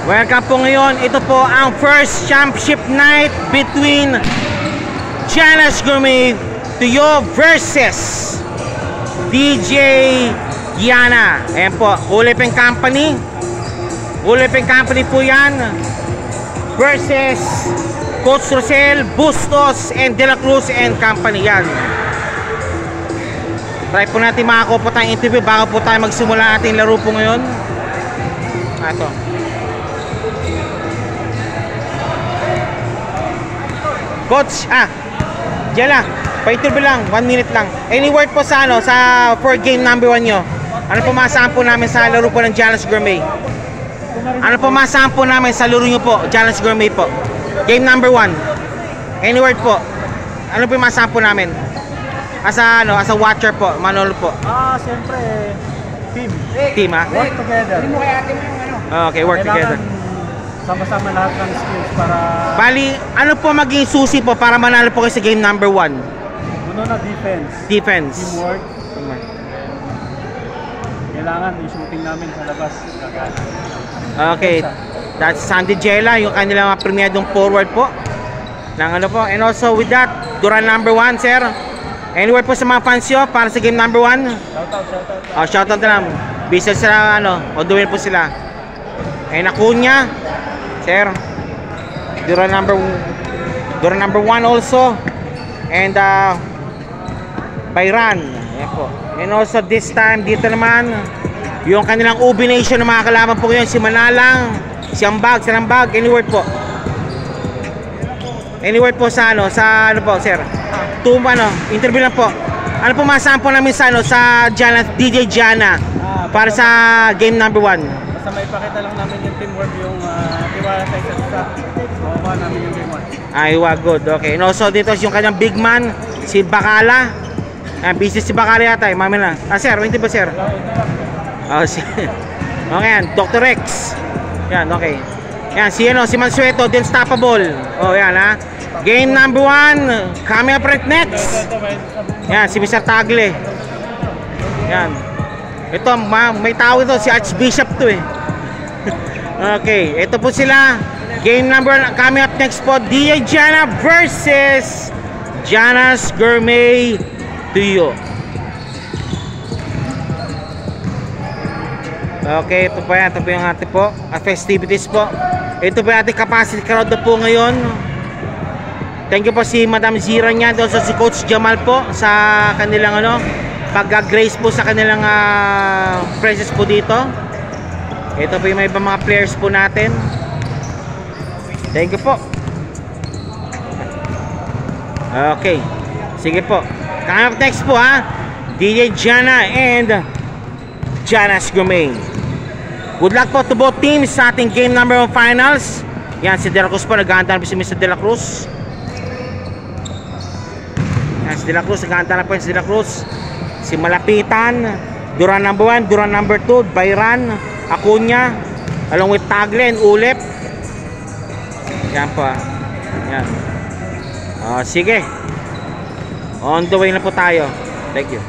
Welcome po ngayon. Ito po ang first championship night between Gianna's Gourmet Tuyo versus DJ Gianna. Ayan po, Uliping Company. Uliping Company po yan versus Coach Rosel, Bustos, and De La Cruz and Company yan. Try po natin makakuha po tayong interview bago po tayo magsimula ating laro po ngayon. Ito. Coach, Jella, pa-interview lang, 1 minute lang. Any word po sa for game number 1 nyo? Ano po masahan po namin sa laro po ng Gianna's Gourmet? Ano po masahan po namin sa laro nyo po, Gianna's Gourmet po? Game number 1. Any word po? Ano po masahan po namin? As a watcher po, Manolo po. Siyempre, Team, work together. Okay, work together. Sama-sama lahat ng skills para... Bali, ano po maging susi po para manalo po kayo sa game number 1? Uno na defense. Defense. Teamwork. Kailangan yung shooting namin sa labas. Okay. That's Sandy Jella, yung kanilang premiadong forward po. And also with that, Duran number 1, sir. Any word po sa mga fans nyo para sa game number 1? Shoutout. Shoutout na lang. Bisa sila, o duwin po sila. And Acuña, sir. Duran number 1 also. And Bayran. Ayan po. And also this time dito naman yung kanilang Ubi Nation na mga kalaban po ngayon, si Manalang, si Ambag, Any word po? Any word po sa po, sir? Interview lang po. Ano po masahan po namin sa Gianna, DJ Gianna para sa game number 1? Basta may ipakita lang namin yung teamwork, yung tiwala sa isa't isa. Makuha namin yung game 1. Aywa, good. Okay. And also dito yung kanyang big man, si Bacala. Busy si Bacala yata, mami na. Sir, hindi ba sir? Okay yan, Dr. Rex. Yan, okay. Yan, si Mansueto, the Unstoppable. Yan Game number 1, coming up right next. Yan, si Mr. Tagle. Yan. Ito, may tao ito, si Archbishop to eh. Okay, ito po sila. Game number 1, coming up next po, DJ Gianna versus Gianna's Gourmet Tuyo. Okay, ito po yung ating po festivities po. Ito po yung ating capacity crowd na po ngayon. Thank you po si Madam Zira niya, also si Coach Jamal po sa kanilang pag-grace po sa kanilang presence po dito. Ito po yung may ibang mga players po natin. Thank you po. Okay, sige po. Coming up next po DJ Gianna and Gianna's Gourmet. Good luck po to both teams sa ating game number 1 finals. Yan, si De La Cruz po, naghahanda na po si Mr. De La Cruz. Yan, si De La Cruz, naghahanda na po si De La Cruz. Si Malapitan, Duran number 1, Duran number 2, Bayran, Acuña, along with Tagle and Ulep. Yan po Yan. Sige. On the way na po tayo. Thank you.